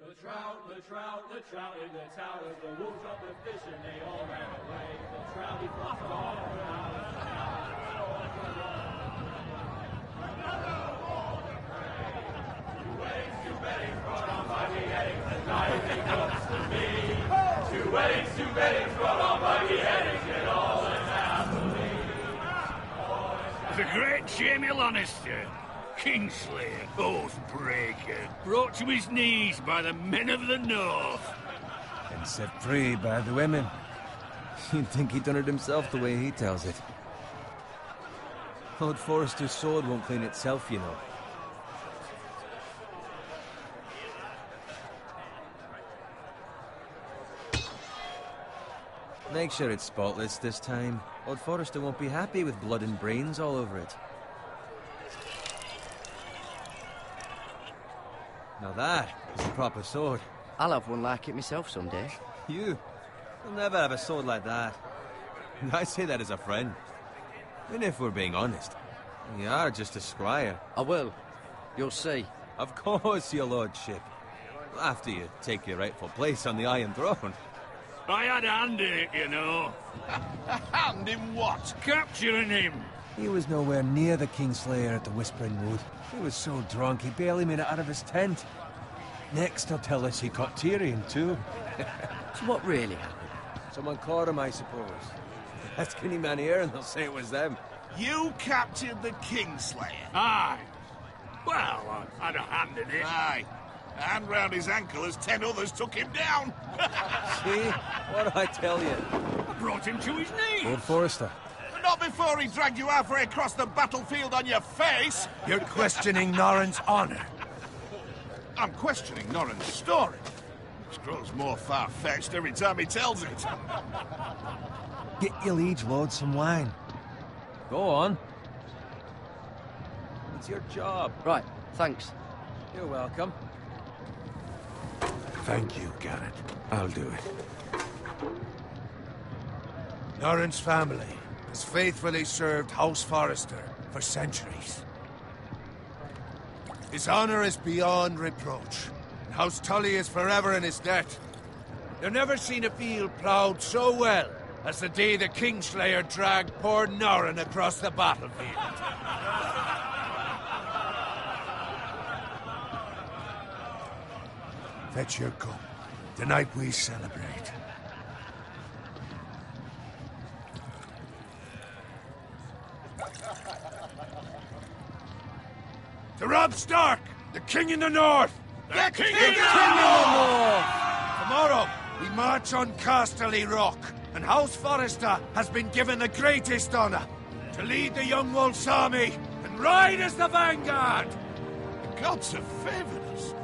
The trout in the towers, the wolves up the fish and they all ran away. The trout, he flopped all around. Two weddings brought on by beheadings, and night it comes to me. Two weddings brought on by beheadings, and all unhappily. The great Jamie Lannister, Kingslayer, Oathbreaker, brought to his knees by the men of the North. And set free by the women. You'd think he'd done it himself the way he tells it. Lord Forrester's sword won't clean itself, you know. Make sure it's spotless this time. Lord Forrester won't be happy with blood and brains all over it. Now that is a proper sword. I'll have one like it myself someday. You'll never have a sword like that. I say that as a friend. And if we're being honest, you are just a squire. I will. You'll see. Of course, your lordship. After you take your rightful place on the Iron Throne. I had a hand in it, you know. A hand in what? Capturing him. He was nowhere near the Kingslayer at the Whispering Wood. He was so drunk he barely made it out of his tent. Next he'll tell us he caught Tyrion too. So what really happened? Someone caught him, I suppose. Ask any man here and they'll say it was them. You captured the Kingslayer? Aye. Well, I had a hand in it. Aye. A hand round his ankle as 10 others took him down. See? What did I tell you? I brought him to his knees. Lord Forrester. Not before he dragged you halfway across the battlefield on your face. You're questioning Norrin's honor. I'm questioning Norrin's story. Which grows more far-fetched every time he tells it. Get your liege lord some wine. Go on. It's your job. Right, thanks. You're welcome. Thank you, Garrett. I'll do it. Norrin's family has faithfully served House Forrester for centuries. His honor is beyond reproach, and House Tully is forever in his debt. They've never seen a field ploughed so well as the day the Kingslayer dragged poor Norrin across the battlefield. Fetch your cup. Tonight we celebrate. To Robb Stark, the King in the North! The King in the North! Tomorrow, we march on Casterly Rock, and House Forrester has been given the greatest honor to lead the Young Wolf's army and ride as the vanguard! The gods have favored us.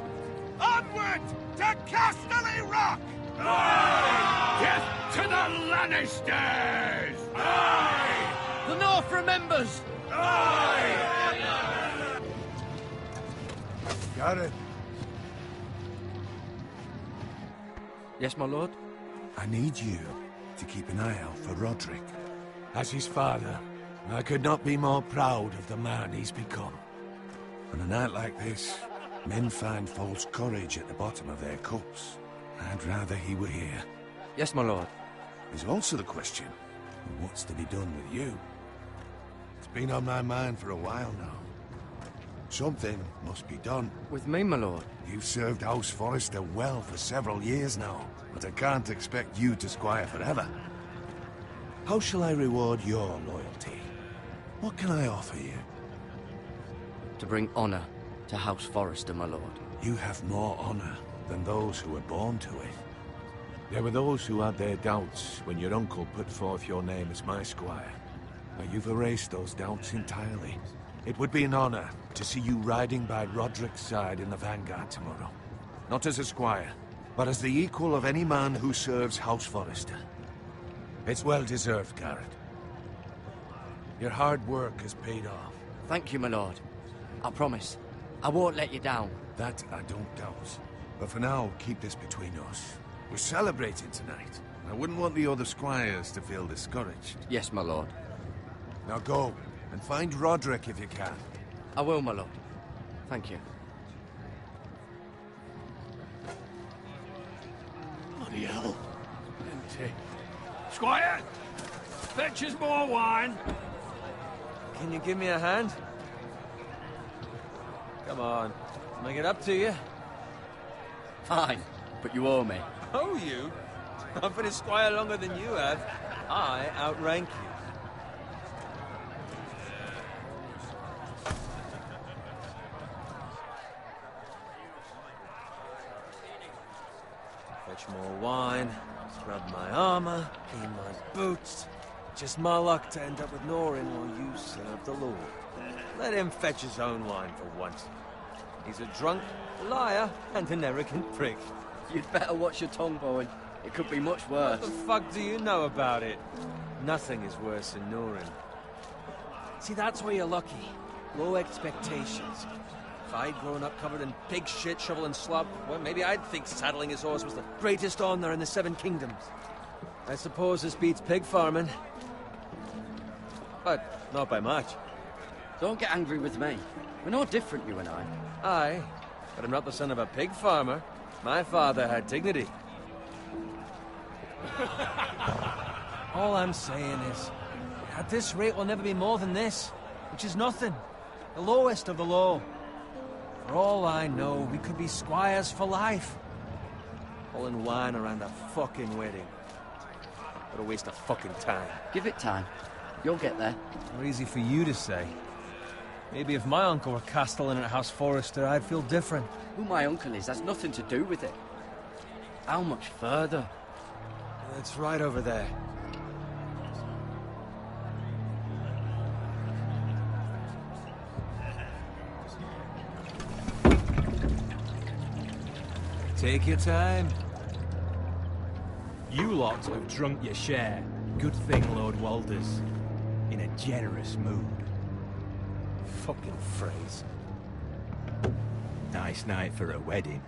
Onward to Casterly Rock! Aye! Death to the Lannisters! Aye! The North remembers! Aye! Garrett, Yes, my lord? I need you to keep an eye out for Roderick. As his father, I could not be more proud of the man he's become. On a night like this, men find false courage at the bottom of their cups. I'd rather he were here. Yes, my lord. There's also the question of what's to be done with you. It's been on my mind for a while now. Something must be done. With me, my lord? You've served House Forrester well for several years now, but I can't expect you to squire forever. How shall I reward your loyalty? What can I offer you? To bring honor to House Forrester, my lord. You have more honor than those who were born to it. There were those who had their doubts when your uncle put forth your name as my squire. But you've erased those doubts entirely. It would be an honor to see you riding by Roderick's side in the vanguard tomorrow. Not as a squire, but as the equal of any man who serves House Forrester. It's well deserved, Garrett. Your hard work has paid off. Thank you, my lord. I promise. I won't let you down. That I don't doubt. But for now, keep this between us. We're celebrating tonight. I wouldn't want the other squires to feel discouraged. Yes, my lord. Now go, and find Roderick if you can. I will, my lord. Thank you. plenty. Squire, fetch us more wine. Can you give me a hand? Come on. Make it up to you. Fine, but you owe me. Oh, you? I've been a squire longer than you have. I outrank you. Fetch more wine, scrub my armor, clean my boots. Just my luck to end up with Norin while you serve the Lord. Let him fetch his own wine for once. He's a drunk, liar, and an arrogant prick. You'd better watch your tongue, Bowen. It could be much worse. What the fuck do you know about it? Nothing is worse than Norin. See, that's where you're lucky. Low expectations. If I'd grown up covered in pig shit, shoveling slop, well, maybe I'd think saddling his horse was the greatest honor in the Seven Kingdoms. I suppose this beats pig farming. But not by much. Don't get angry with me. We're no different, you and I. Aye, but I'm not the son of a pig farmer. My father had dignity. All I'm saying is, at this rate we'll never be more than this, which is nothing. The lowest of the low. For all I know, we could be squires for life. Pulling wine around a fucking wedding. What a waste of fucking time. Give it time. You'll get there. Not easy for you to say. Maybe if my uncle were castellan at House Forrester, I'd feel different. Who my uncle is has nothing to do with it. How much further? It's right over there. Take your time. You lot have drunk your share. Good thing Lord Walder's in a generous mood. Fucking phrase. Nice night for a wedding.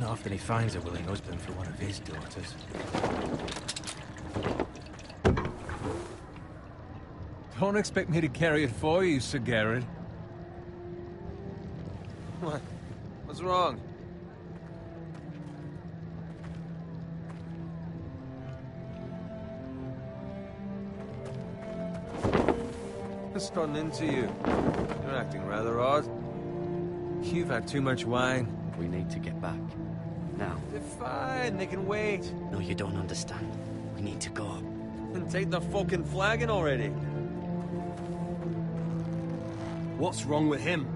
Not often he finds a willing husband for one of his daughters. Don't expect me to carry it for you, Sir Garrett. What? What's wrong? What's gotten into you? You're acting rather odd. You've had too much wine. We need to get back. Now. They're fine, they can wait. No, you don't understand. We need to go. Then take the fucking flagon already. What's wrong with him?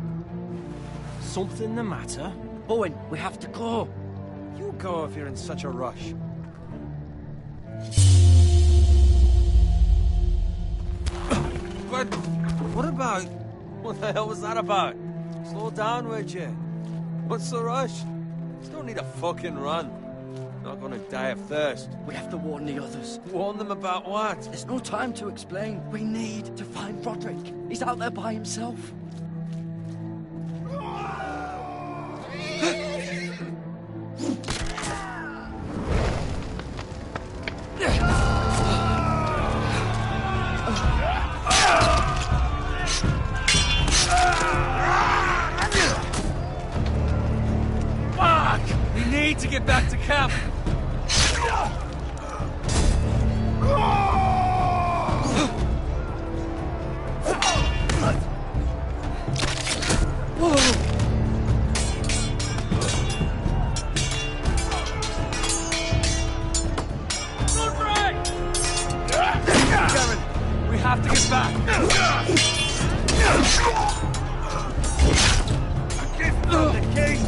Something the matter? Bowen, we have to go. You go if you're in such a rush. But what about? What the hell was that about? Slow down, would you? What's the rush? There's no need to fucking run. Not gonna die of thirst. We have to warn the others. Warn them about what? There's no time to explain. We need to find Roderick. He's out there by himself. To get back to camp. Karen, we have to get back. A gift from the king.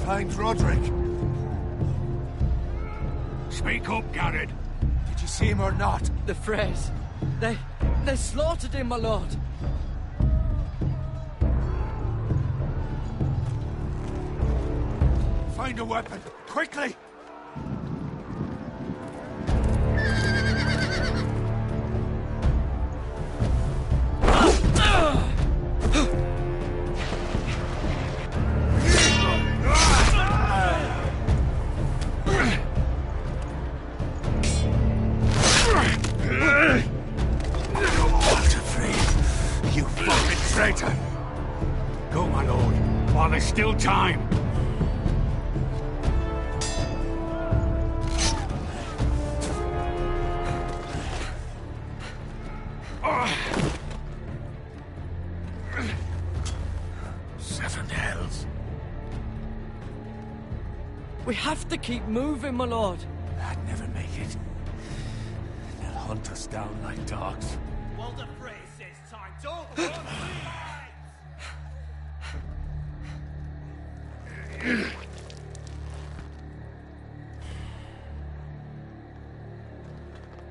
find Roderick? Speak up, Garrett. Did you see him or not? The Freys. They slaughtered him, my lord. Find a weapon, quickly! You fucking traitor! Go, my lord, while there's still time. Seven hells. We have to keep moving, my lord. I'd never make it. They'll hunt us down like dogs. Walder Frey says time to overrun.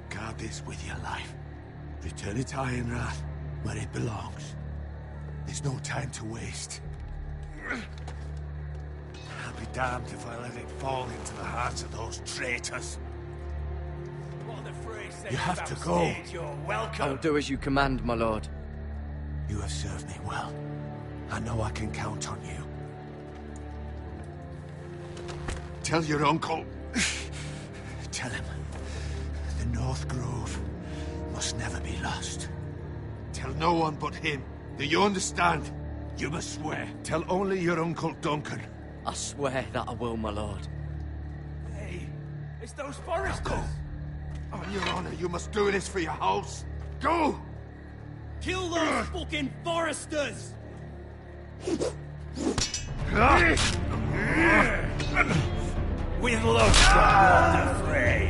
Guard this with your life. Return it to Ironrath, where it belongs. There's no time to waste. I'll be damned if I let it fall into the hearts of those traitors. Walder Frey says You have to go. backstage, you're welcome. I'll do as you command, my lord. You have served me well. I know I can count on you. Tell your uncle. Tell him. The North Grove must never be lost. Tell no one but him. Do you understand? You must swear. Tell only your Uncle Duncan. I swear that I will, my lord. Hey, it's those foresters. Go. On your honor, you must do this for your house. Go! Kill those fucking foresters. With love from Walder Frey.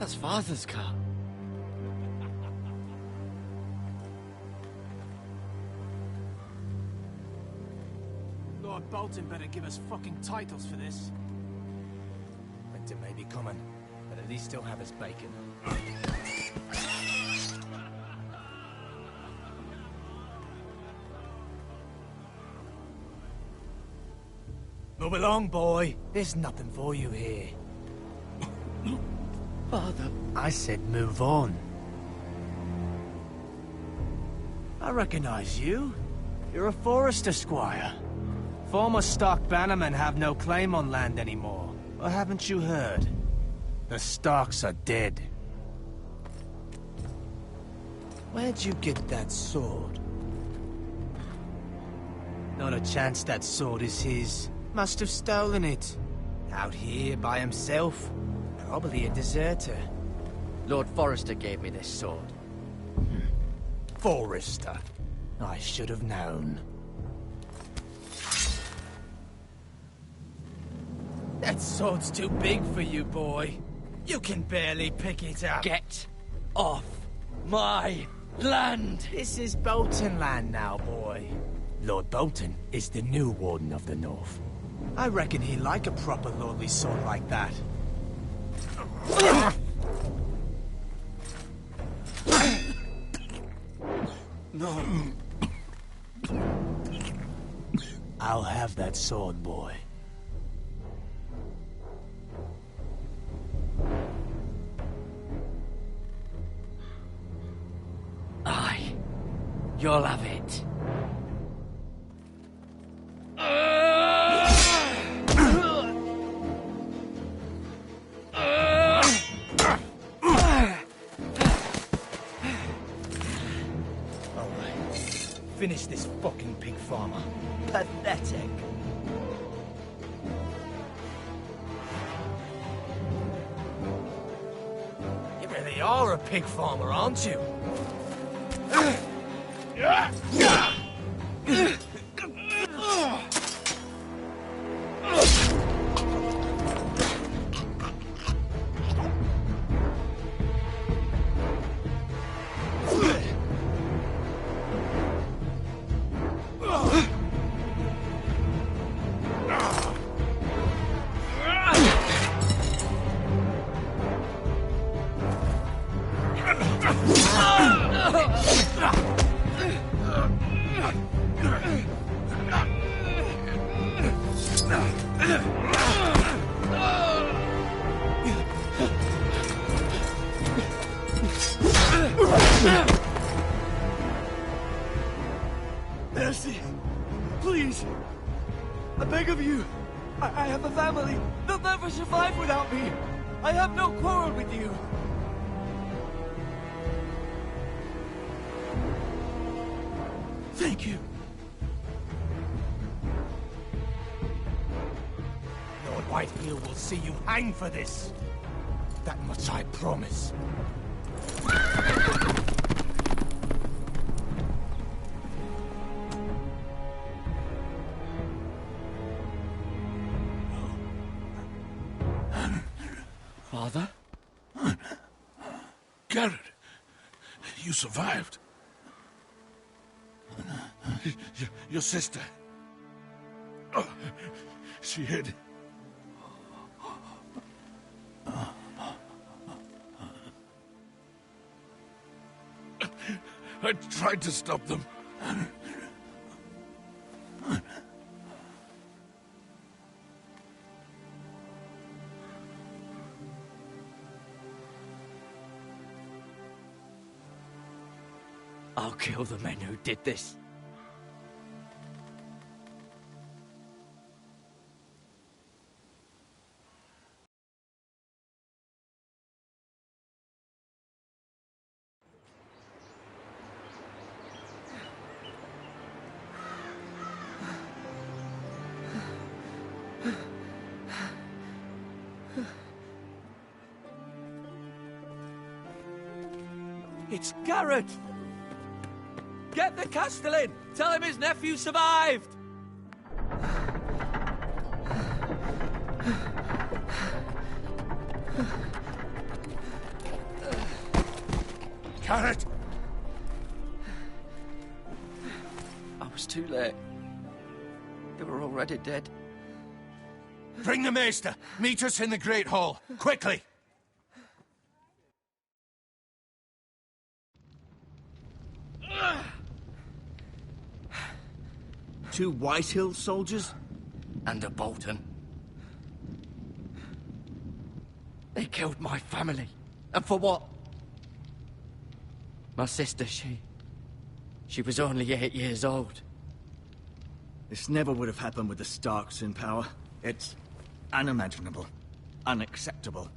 That's Father's car. Lord Bolton better give us fucking titles for this. Winter may be coming, but at least he'll have his bacon. Move along, boy. There's nothing for you here. Father. I said move on. I recognize you. You're a Forrester squire. Former Stark bannermen have no claim on land anymore. Or haven't you heard? The Starks are dead. Where'd you get that sword? Not a chance that sword is his. Must have stolen it. Out here by himself. Probably a deserter. Lord Forrester gave me this sword. Forrester. I should have known. That sword's too big for you, boy. You can barely pick it up. Get off my land! This is Bolton land now, boy. Lord Bolton is the new Warden of the North. I reckon he'd like a proper lordly sword like that. No. I'll have that sword, boy. Aye. You'll have it. Finish this fucking pig farmer. Pathetic. You really are a pig farmer, aren't you? Mercy! Please! I beg of you! I have a family! They'll never survive without me! I have no quarrel with you! Thank you! Lord Whitehill will see you hang for this. That much I promise. Father? Garrett, you survived. Your sister. Oh, she hid. I tried to stop them. I'll kill the men who did this. It's Garrett! Get the Castellan! Tell him his nephew survived! Carrot! I was too late. They were already dead. Bring the maester! Meet us in the Great Hall! Quickly! Two Whitehill soldiers? And a Bolton. They killed my family. And for what? My sister, she was only 8 years old. This never would have happened with the Starks in power. It's unimaginable. Unacceptable.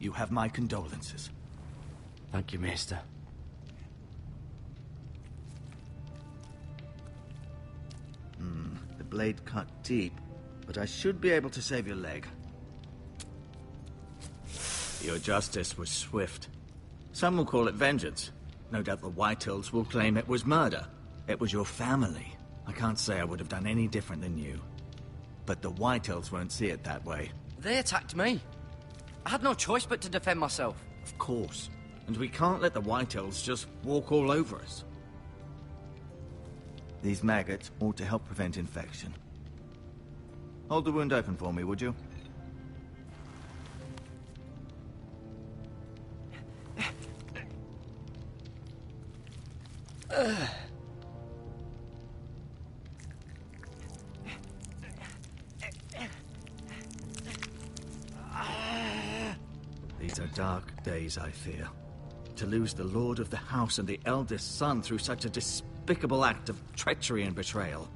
You have my condolences. Thank you, Maester. The blade cut deep, but I should be able to save your leg. Your justice was swift. Some will call it vengeance. No doubt the Whitehills will claim it was murder. It was your family. I can't say I would have done any different than you. But the Whitehills won't see it that way. They attacked me. I had no choice but to defend myself. Of course. And we can't let the Whitehills just walk all over us. These maggots ought to help prevent infection. Hold the wound open for me, would you? These are dark days, I fear. To lose the lord of the house and the eldest son through such a despicable act of treachery and betrayal.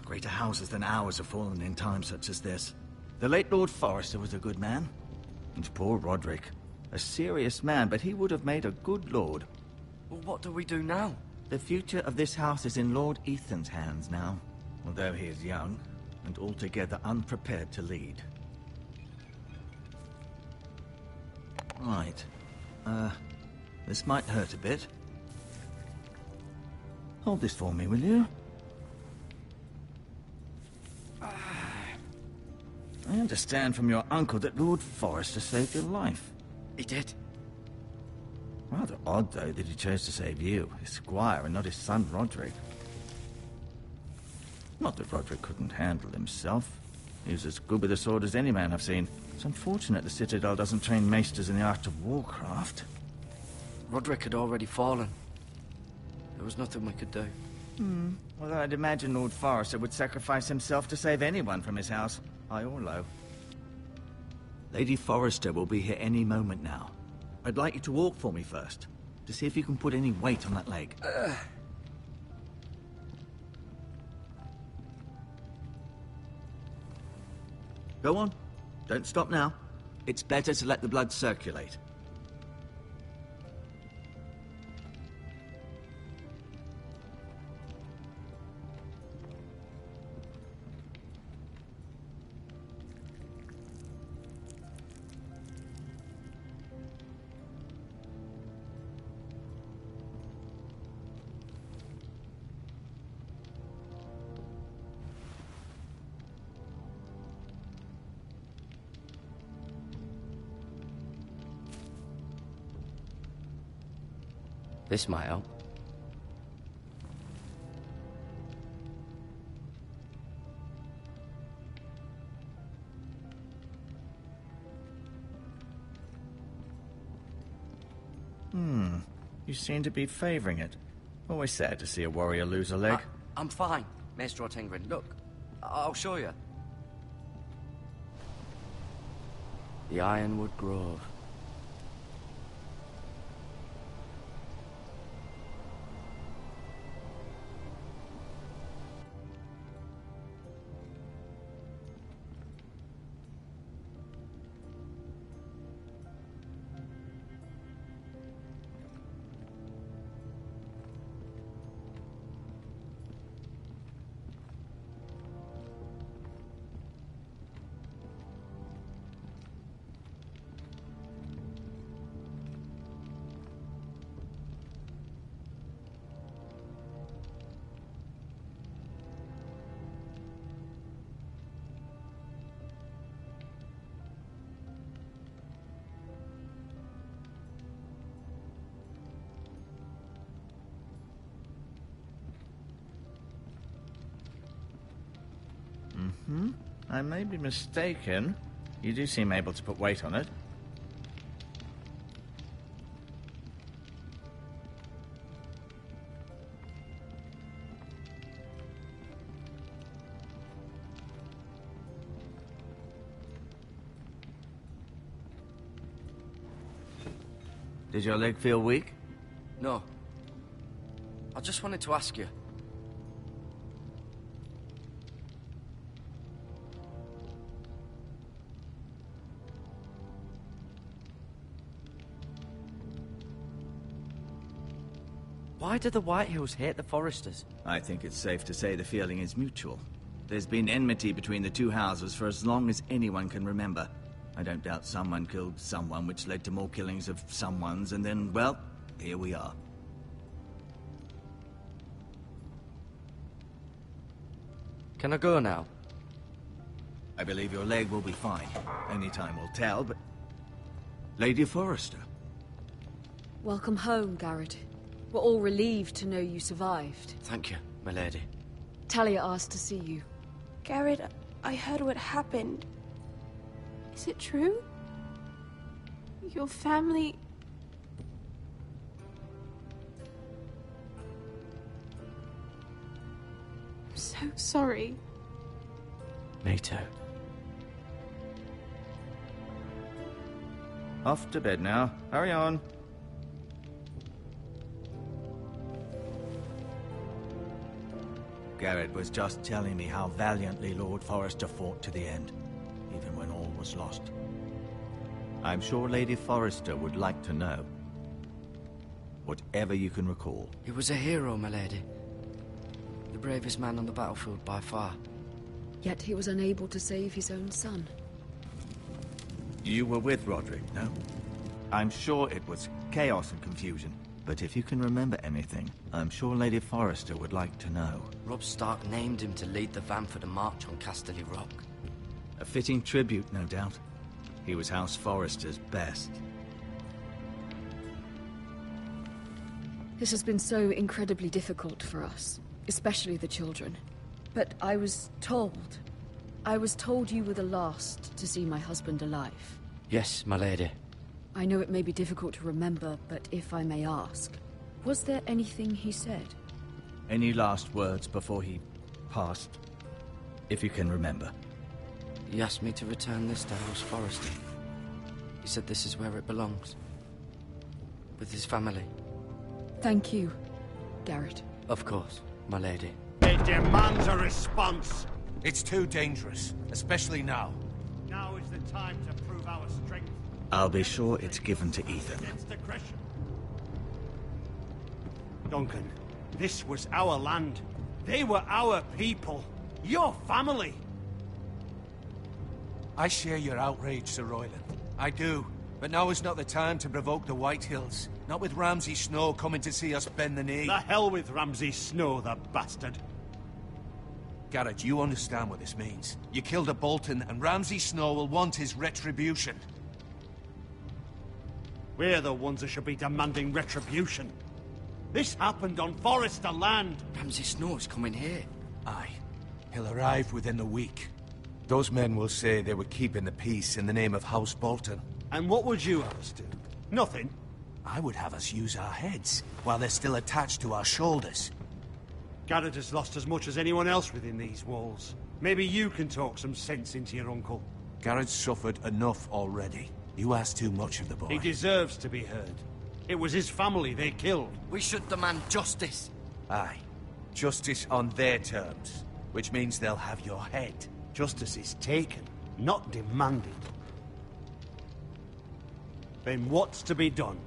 Greater houses than ours have fallen in times such as this. The late Lord Forrester was a good man. And poor Roderick. A serious man, but he would have made a good lord. Well, what do we do now? The future of this house is in Lord Ethan's hands now. Although he is young, and altogether unprepared to lead. Right. This might hurt a bit. Hold this for me, will you? I understand from your uncle that Lord Forrester saved your life. He did. Rather odd, though, that he chose to save you, his squire, and not his son Roderick. Not that Roderick couldn't handle himself. He was as good with a sword as any man I've seen. It's unfortunate the Citadel doesn't train maesters in the art of warcraft. Roderick had already fallen. There was nothing we could do. Although I'd imagine Lord Forrester would sacrifice himself to save anyone from his house, high or low. Lady Forrester will be here any moment now. I'd like you to walk for me first, to see if you can put any weight on that leg. Go on. Don't stop now. It's better to let the blood circulate. This might help. You seem to be favoring it. Always sad to see a warrior lose a leg. I'm fine, Maester Ortengrin. Look, I'll show you. The Ironwood Grove. I may be mistaken. You do seem able to put weight on it. Did your leg feel weak? No. I just wanted to ask you. Why do the Whitehills hate the Foresters? I think it's safe to say the feeling is mutual. There's been enmity between the two houses for as long as anyone can remember. I don't doubt someone killed someone, which led to more killings of someones, and then, well, here we are. Can I go now? I believe your leg will be fine. Only time will tell, but... Lady Forrester. Welcome home, Garrett. We're all relieved to know you survived. Thank you, my lady. Talia asked to see you. Garrett, I heard what happened. Is it true? Your family... I'm so sorry. Me too. Off to bed now. Hurry on. Garrett was just telling me how valiantly Lord Forrester fought to the end, even when all was lost. I'm sure Lady Forrester would like to know. Whatever you can recall. He was a hero, my lady. The bravest man on the battlefield by far. Yet he was unable to save his own son. You were with Roderick, no? I'm sure it was chaos and confusion. But if you can remember anything, I'm sure Lady Forrester would like to know. Robb Stark named him to lead the van for the march on Casterly Rock. A fitting tribute, no doubt. He was House Forrester's best. This has been so incredibly difficult for us, especially the children. But I was told you were the last to see my husband alive. Yes, my lady. I know it may be difficult to remember, but if I may ask, was there anything he said? Any last words before he passed? If you can remember. He asked me to return this to House Forrester. He said this is where it belongs. With his family. Thank you, Garrett. Of course, my lady. It demands a response. It's too dangerous, especially now. Now is the time to prove our strength. I'll be sure it's given to Ethan. Against aggression. Duncan, this was our land. They were our people. Your family. I share your outrage, Sir Royland. I do. But now is not the time to provoke the Whitehills. Not with Ramsay Snow coming to see us bend the knee. The hell with Ramsay Snow, the bastard. Garrett, you understand what this means. You killed a Bolton, and Ramsay Snow will want his retribution. We're the ones that should be demanding retribution. This happened on Forrester land. Ramsay Snow's coming here. Aye. He'll arrive within the week. Those men will say they were keeping the peace in the name of House Bolton. And what would you have us do? Nothing. I would have us use our heads, while they're still attached to our shoulders. Garrett has lost as much as anyone else within these walls. Maybe you can talk some sense into your uncle. Garrett's suffered enough already. You ask too much of the boy. He deserves to be heard. It was his family they killed. We should demand justice. Aye. Justice on their terms, which means they'll have your head. Justice is taken, not demanded. Then what's to be done?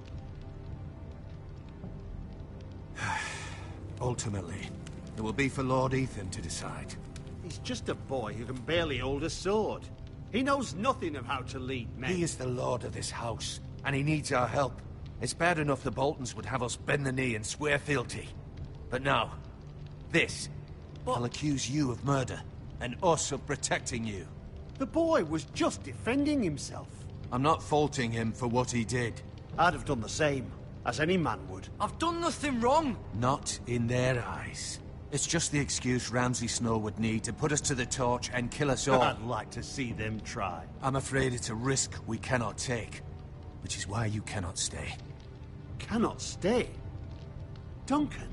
Ultimately, it will be for Lord Ethan to decide. He's just a boy who can barely hold a sword. He knows nothing of how to lead men. He is the lord of this house, and he needs our help. It's bad enough the Boltons would have us bend the knee and swear fealty. But now, this. I'll accuse you of murder, and us of protecting you. The boy was just defending himself. I'm not faulting him for what he did. I'd have done the same, as any man would. I've done nothing wrong. Not in their eyes. It's just the excuse Ramsay Snow would need to put us to the torch and kill us all. I'd like to see them try. I'm afraid it's a risk we cannot take, which is why you cannot stay. Cannot stay? Duncan,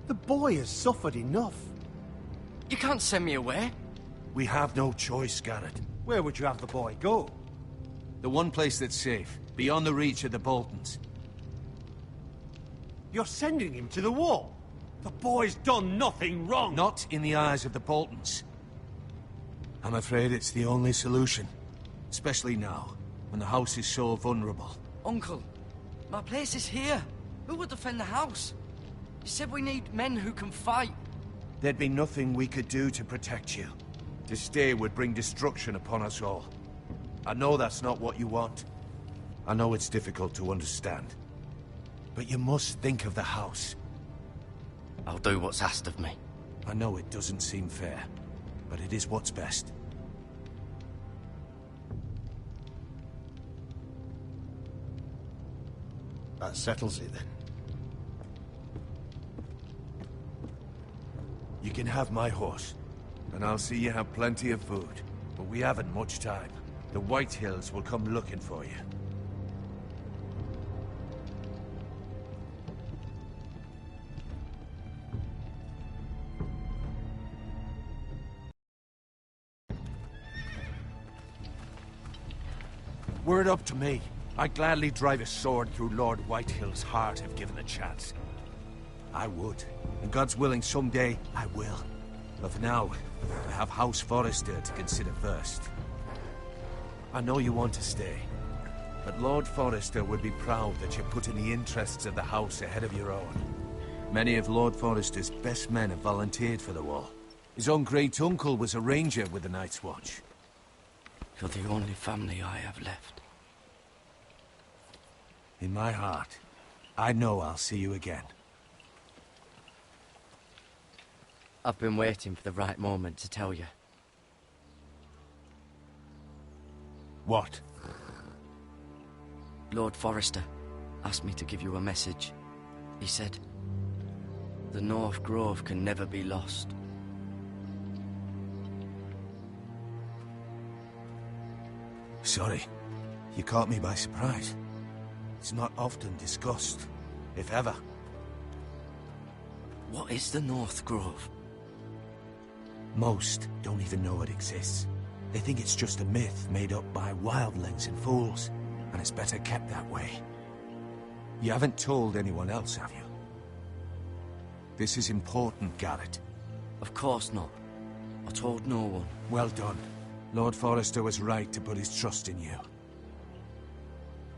the boy has suffered enough. You can't send me away. We have no choice, Garrett. Where would you have the boy go? The one place that's safe, beyond the reach of the Boltons. You're sending him to the wall? The boy's done nothing wrong! Not in the eyes of the Boltons. I'm afraid it's the only solution. Especially now, when the house is so vulnerable. Uncle, my place is here. Who would defend the house? You said we need men who can fight. There'd be nothing we could do to protect you. To stay would bring destruction upon us all. I know that's not what you want. I know it's difficult to understand. But you must think of the house. I'll do what's asked of me. I know it doesn't seem fair, but it is what's best. That settles it, then. You can have my horse, and I'll see you have plenty of food. But we haven't much time. The White Hills will come looking for you. Were it up to me, I'd gladly drive a sword through Lord Whitehill's heart if given the chance. I would, and God's willing someday I will. But for now, I have House Forrester to consider first. I know you want to stay, but Lord Forrester would be proud that you're putting the interests of the house ahead of your own. Many of Lord Forrester's best men have volunteered for the war. His own great-uncle was a ranger with the Night's Watch. You're the only family I have left. In my heart, I know I'll see you again. I've been waiting for the right moment to tell you. What? Lord Forrester asked me to give you a message. He said, the North Grove can never be lost. Sorry, you caught me by surprise. It's not often discussed, if ever. What is the North Grove? Most don't even know it exists. They think it's just a myth made up by wildlings and fools, and it's better kept that way. You haven't told anyone else, have you? This is important, Garrett. Of course not. I told no one. Well done. Lord Forrester was right to put his trust in you.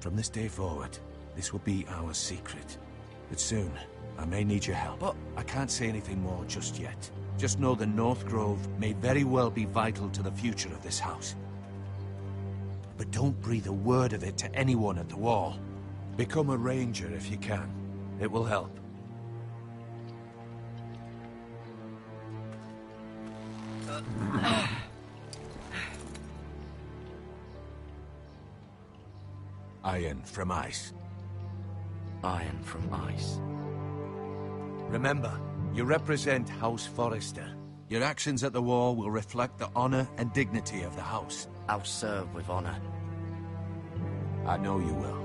From this day forward, this will be our secret. But soon, I may need your help. But I can't say anything more just yet. Just know the North Grove may very well be vital to the future of this house. But don't breathe a word of it to anyone at the wall. Become a ranger if you can. It will help. Iron from ice. Iron from ice. Remember, you represent House Forrester. Your actions at the war will reflect the honor and dignity of the house. I'll serve with honor. I know you will.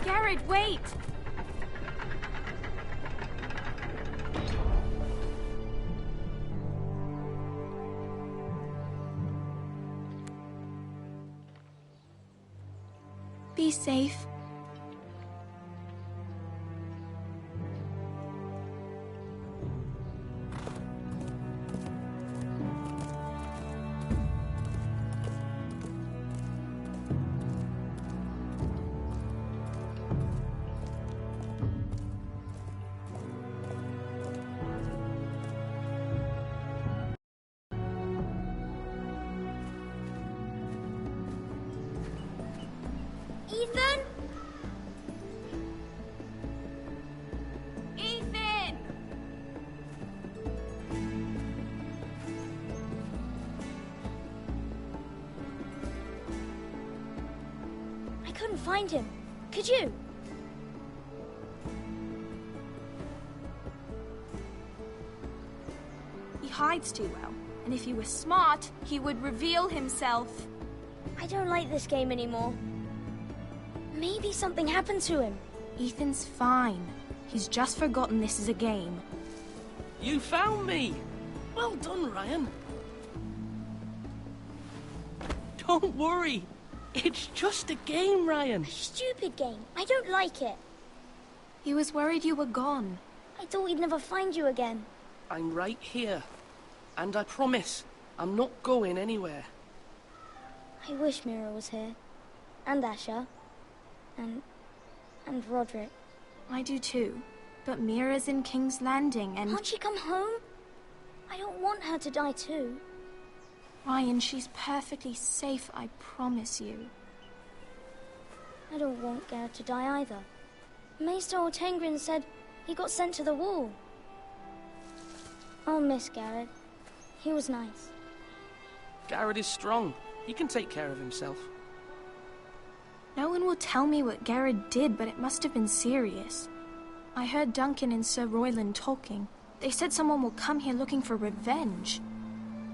Garrett, wait! Be safe. Ethan? Ethan! couldn't find him. Could you? He hides too well, and if he were smart, he would reveal himself. I don't like this game anymore. Maybe something happened to him. Ethan's fine. He's just forgotten this is a game. You found me! Well done, Ryan. Don't worry. It's just a game, Ryan. A stupid game. I don't like it. He was worried you were gone. I thought we'd never find you again. I'm right here. And I promise, I'm not going anywhere. I wish Mira was here. And Asher. And Roderick. I do too. But Mira's in King's Landing and... Can't she come home? I don't want her to die too. Ryan, she's perfectly safe, I promise you. I don't want Garrett to die either. Maester Ortengrin said he got sent to the wall. I'll miss Garrett. He was nice. Garrett is strong. He can take care of himself. No one will tell me what Garrett did, but it must have been serious. I heard Duncan and Sir Royland talking. They said someone will come here looking for revenge.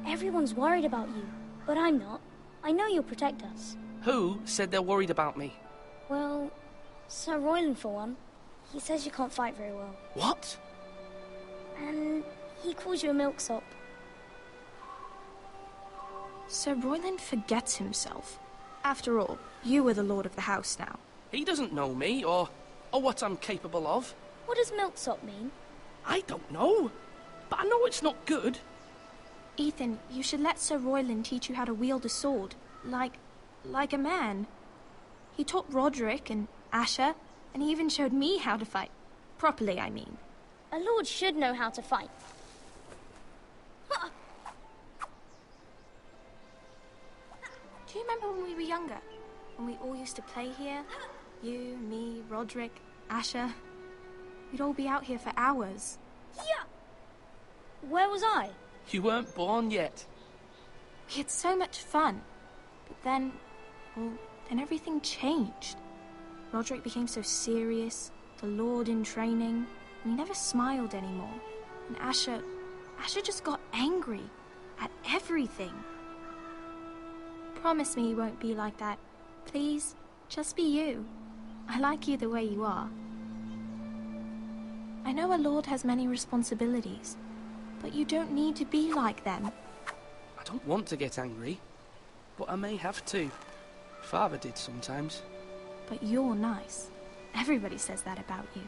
Everyone's worried about you, but I'm not. I know you'll protect us. Who said they're worried about me? Well, Sir Royland for one. He says you can't fight very well. What? And he calls you a milksop. Sir Royland forgets himself. After all, you are the lord of the house now. He doesn't know me, or what I'm capable of. What does milksop mean? I don't know, but I know it's not good. Ethan, you should let Sir Royland teach you how to wield a sword, like a man. He taught Roderick and Asher, and he even showed me how to fight. Properly, I mean. A lord should know how to fight. Do you remember when we were younger? When we all used to play here? You, me, Roderick, Asher. We'd all be out here for hours. Yeah! Where was I? You weren't born yet. We had so much fun. But then, then everything changed. Roderick became so serious, the Lord in training, and he never smiled anymore. And Asher just got angry at everything. Promise me you won't be like that. Please, just be you. I like you the way you are. I know a lord has many responsibilities, but you don't need to be like them. I don't want to get angry, but I may have to. Father did sometimes. But you're nice. Everybody says that about you.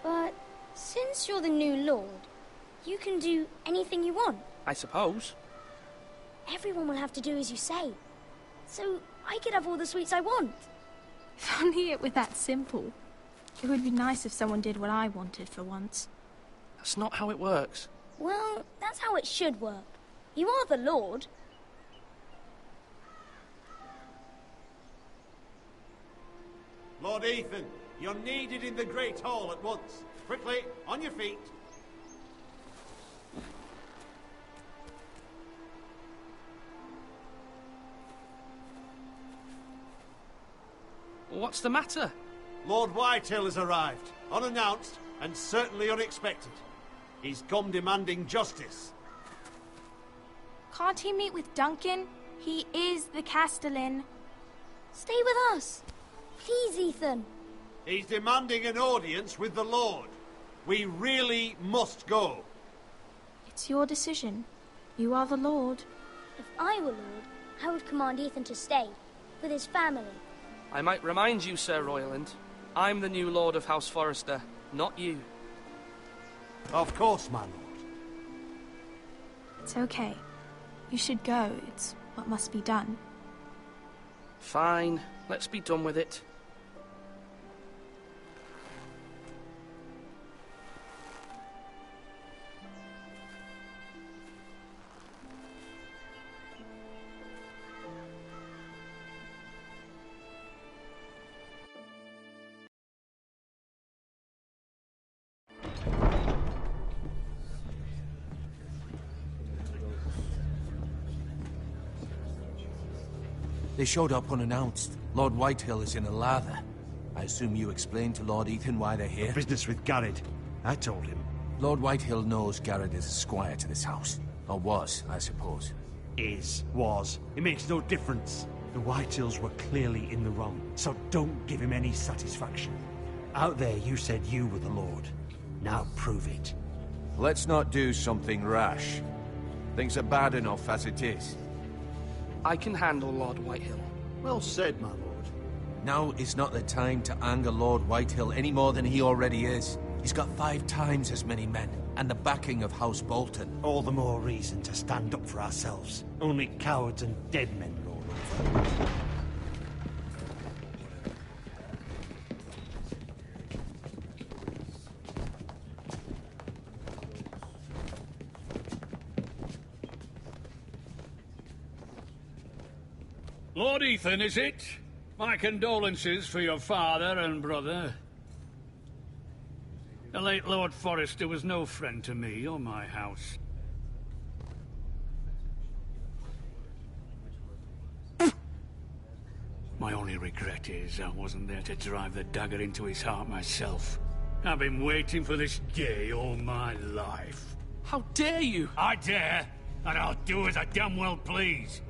But since you're the new lord, you can do anything you want. I suppose. Everyone will have to do as you say. So I could have all the sweets I want. If only it were that simple. It would be nice if someone did what I wanted for once. That's not how it works. Well, that's how it should work. You are the lord. Lord Ethan, you're needed in the Great Hall at once. Quickly, on your feet. What's the matter? Lord Whitehill has arrived, unannounced and certainly unexpected. He's come demanding justice. Can't he meet with Duncan? He is the Castellan. Stay with us. Please, Ethan. He's demanding an audience with the Lord. We really must go. It's your decision. You are the Lord. If I were Lord, I would command Ethan to stay, with his family. I might remind you, Sir Royland, I'm the new Lord of House Forrester, not you. Of course, my lord. It's okay. You should go. It's what must be done. Fine. Let's be done with it. They showed up unannounced. Lord Whitehill is in a lather. I assume you explained to Lord Ethan why they're here? Business with Garrett. I told him. Lord Whitehill knows Garrett is a squire to this house. Or was, I suppose. Was. It makes no difference. The Whitehills were clearly in the wrong, so don't give him any satisfaction. Out there you said you were the Lord. Now prove it. Let's not do something rash. Things are bad enough as it is. I can handle Lord Whitehill. Well said, my lord. Now is not the time to anger Lord Whitehill any more than he already is. He's got 5 times as many men, and the backing of House Bolton. All the more reason to stand up for ourselves. Only cowards and dead men roll over. Lord Ethan, is it? My condolences for your father and brother. The late Lord Forrester was no friend to me or my house. My only regret is I wasn't there to drive the dagger into his heart myself. I've been waiting for this day all my life. How dare you? I dare, and I'll do as I damn well please.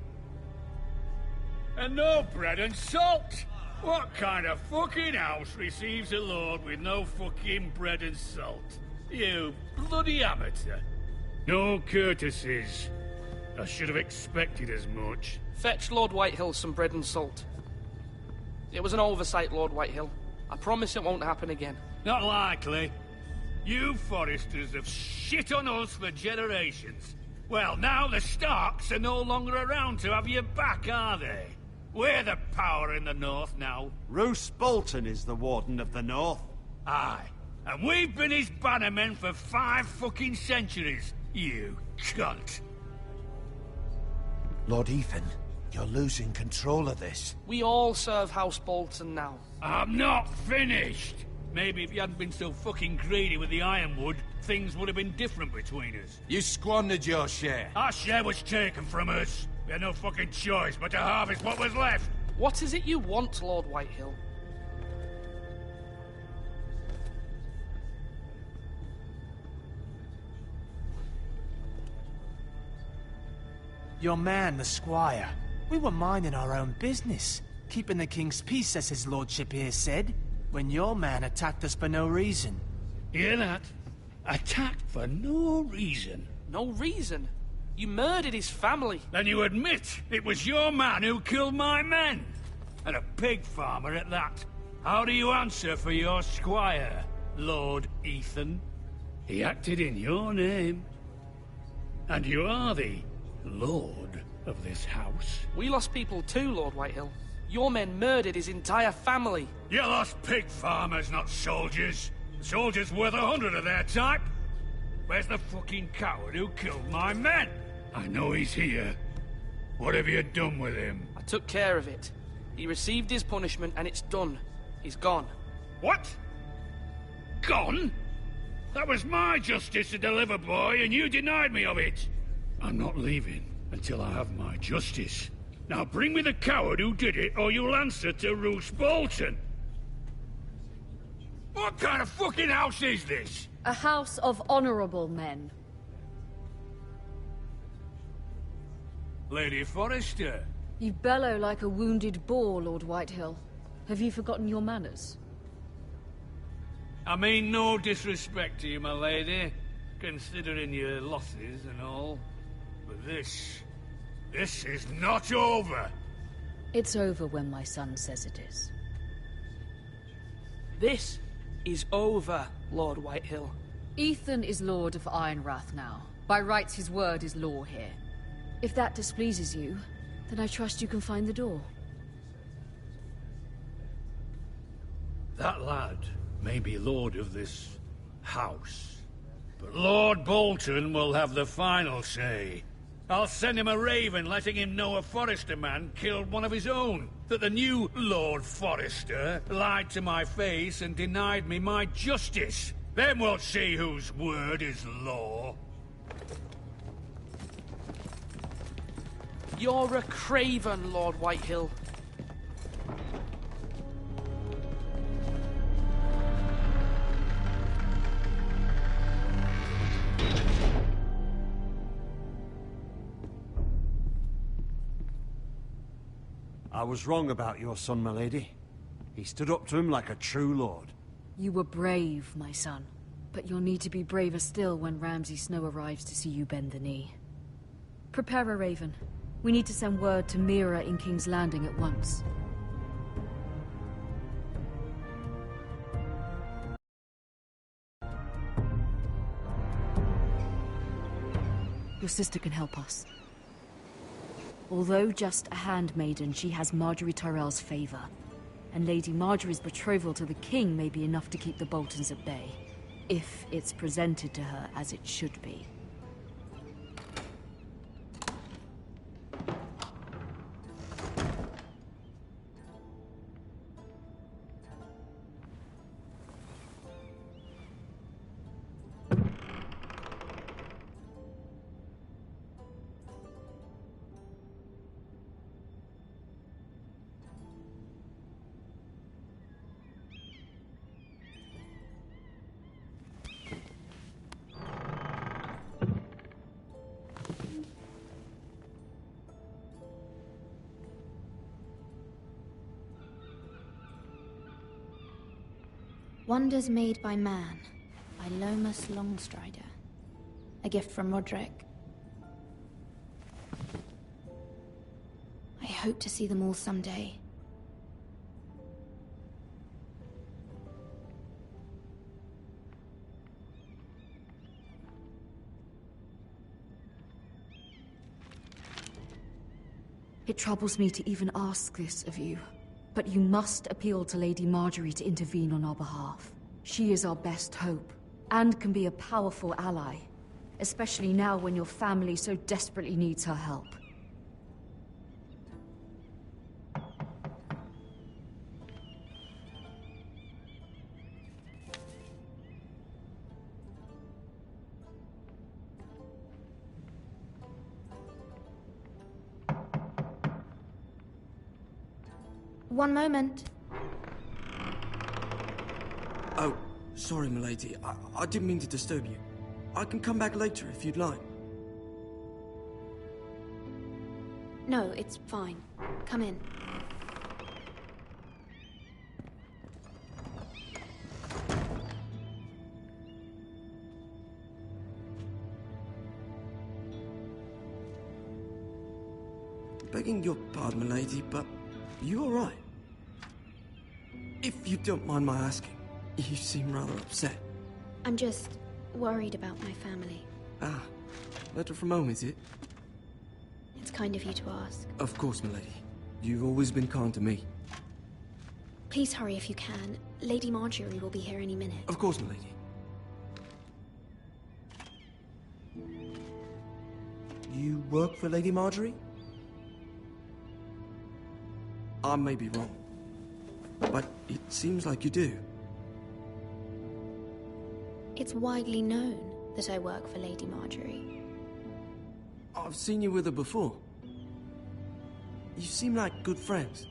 And no bread and salt! What kind of fucking house receives a lord with no fucking bread and salt? You bloody amateur. No courtesies. I should have expected as much. Fetch Lord Whitehill some bread and salt. It was an oversight, Lord Whitehill. I promise it won't happen again. Not likely. You Forresters have shit on us for generations. Well, now the Starks are no longer around to have your back, are they? We're the power in the north now. Roose Bolton is the Warden of the North. Aye. And we've been his bannermen for 5 fucking centuries, you cunt. Lord Ethan, you're losing control of this. We all serve House Bolton now. I'm not finished. Maybe if you hadn't been so fucking greedy with the ironwood, things would have been different between us. You squandered your share. Our share was taken from us. We had no fucking choice but to harvest what was left. What is it you want, Lord Whitehill? Your man, the squire. We were minding our own business, keeping the king's peace, as his lordship here said, when your man attacked us for no reason. Hear that? Attacked for no reason. No reason? You murdered his family. Then you admit it was your man who killed my men. And a pig farmer at that. How do you answer for your squire, Lord Ethan? He acted in your name. And you are the lord of this house. We lost people too, Lord Whitehill. Your men murdered his entire family. You lost pig farmers, not soldiers. Soldiers worth 100 of their type. Where's the fucking coward who killed my men? I know he's here. What have you done with him? I took care of it. He received his punishment and it's done. He's gone. What? Gone? That was my justice to deliver, boy, and you denied me of it. I'm not leaving until I have my justice. Now bring me the coward who did it, or you'll answer to Roose Bolton. What kind of fucking house is this? A house of honorable men. Lady Forrester. You bellow like a wounded boar, Lord Whitehill. Have you forgotten your manners? I mean no disrespect to you, my lady, considering your losses and all. But this is not over. It's over when my son says it is. This is over, Lord Whitehill. Ethan is Lord of Ironrath now. By rights, his word is law here. If that displeases you, then I trust you can find the door. That lad may be lord of this house, but Lord Bolton will have the final say. I'll send him a raven letting him know a Forrester man killed one of his own, that the new Lord Forrester lied to my face and denied me my justice. Then we'll see whose word is law. You're a craven, Lord Whitehill. I was wrong about your son, my lady. He stood up to him like a true lord. You were brave, my son. But you'll need to be braver still when Ramsay Snow arrives to see you bend the knee. Prepare a raven. We need to send word to Mira in King's Landing at once. Your sister can help us. Although just a handmaiden, she has Marjorie Tyrell's favor. And Lady Marjorie's betrothal to the king may be enough to keep the Boltons at bay. If it's presented to her as it should be. Wonders Made by Man, by Lomas Longstrider. A gift from Roderick. I hope to see them all someday. It troubles me to even ask this of you. But you must appeal to Lady Marjorie to intervene on our behalf. She is our best hope, and can be a powerful ally. Especially now when your family so desperately needs her help. One moment. Oh, sorry, milady. I didn't mean to disturb you. I can come back later if you'd like. No, it's fine. Come in. Begging your pardon, milady, but you all right? If you don't mind my asking, you seem rather upset. I'm just worried about my family. Ah, letter from home, is it? It's kind of you to ask. Of course, milady. You've always been kind to me. Please hurry if you can. Lady Marjorie will be here any minute. Of course, milady. You work for Lady Marjorie? I may be wrong, but it seems like you do. It's widely known that I work for Lady Marjorie. I've seen you with her before. You seem like good friends.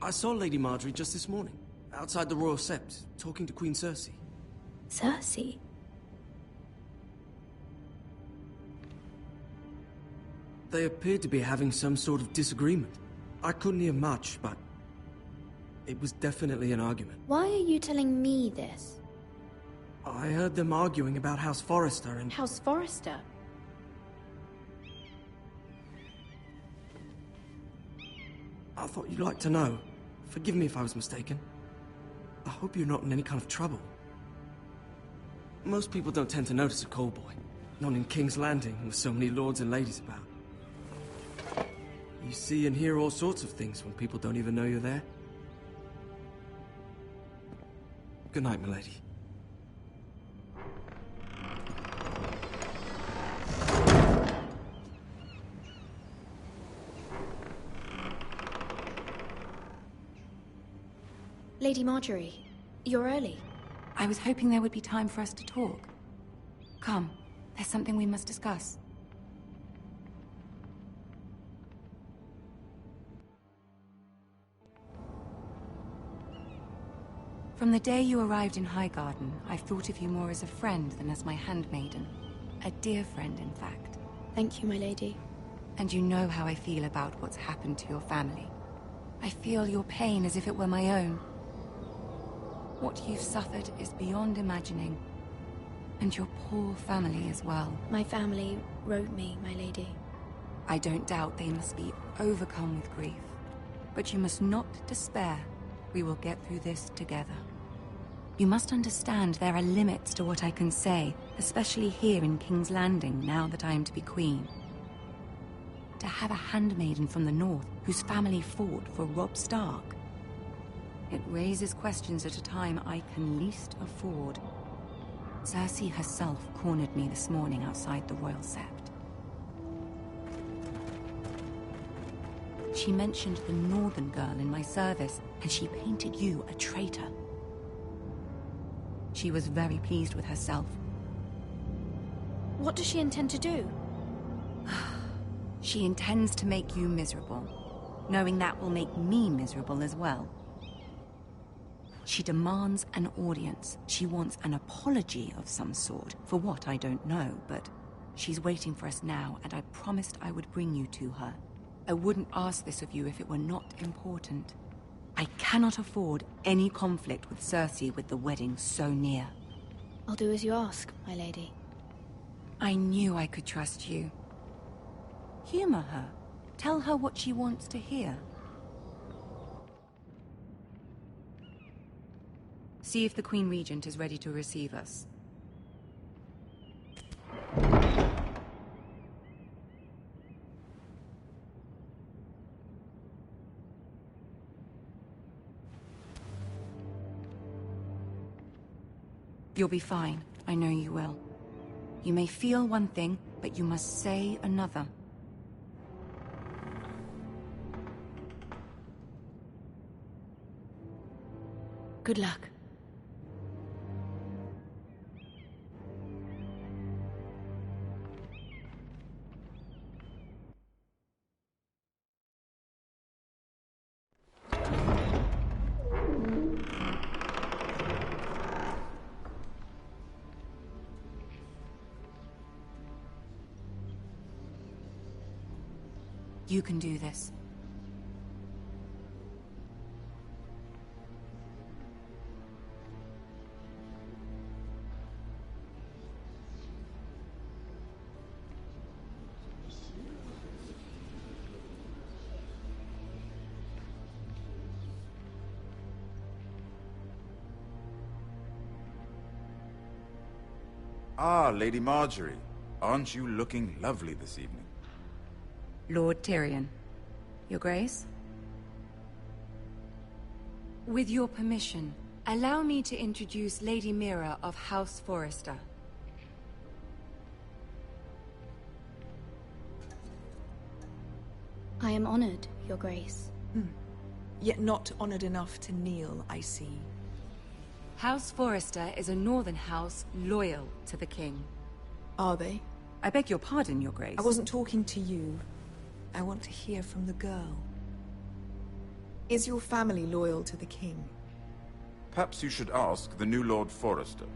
I saw Lady Marjorie just this morning, outside the Royal Sept, talking to Queen Cersei. Cersei? They appeared to be having some sort of disagreement. I couldn't hear much, but it was definitely an argument. Why are you telling me this? I heard them arguing about House Forrester and... House Forrester? I thought you'd like to know. Forgive me if I was mistaken. I hope you're not in any kind of trouble. Most people don't tend to notice a call boy. Not in King's Landing, with so many lords and ladies about. You see and hear all sorts of things when people don't even know you're there. Good night, milady. Lady Marjorie, you're early. I was hoping there would be time for us to talk. Come, there's something we must discuss. From the day you arrived in Highgarden, I've thought of you more as a friend than as my handmaiden. A dear friend, in fact. Thank you, my lady. And you know how I feel about what's happened to your family. I feel your pain as if it were my own. What you've suffered is beyond imagining. And your poor family as well. My family wrote me, my lady. I don't doubt they must be overcome with grief. But you must not despair. We will get through this together. You must understand there are limits to what I can say, especially here in King's Landing, now that I am to be queen. To have a handmaiden from the north whose family fought for Robb Stark. It raises questions at a time I can least afford. Cersei herself cornered me this morning outside the Royal Sept. She mentioned the northern girl in my service, and she painted you a traitor. She was very pleased with herself. What does she intend to do? She intends to make you miserable, knowing that will make me miserable as well. She demands an audience. She wants an apology of some sort, for what I don't know, but she's waiting for us now, and I promised I would bring you to her. I wouldn't ask this of you if it were not important. I cannot afford any conflict with Cersei with the wedding so near. I'll do as you ask, my lady. I knew I could trust you. Humor her. Tell her what she wants to hear. See if the Queen Regent is ready to receive us. You'll be fine. I know you will. You may feel one thing, but you must say another. Good luck. You can do this. Ah, Lady Marjorie. Aren't you looking lovely this evening? Lord Tyrion. Your Grace? With your permission, allow me to introduce Lady Mira of House Forrester. I am honored, Your Grace. Yet not honored enough to kneel, I see. House Forrester is a northern house loyal to the king. Are they? I beg your pardon, Your Grace. I wasn't talking to you. I want to hear from the girl. Is your family loyal to the king? Perhaps you should ask the new Lord Forrester.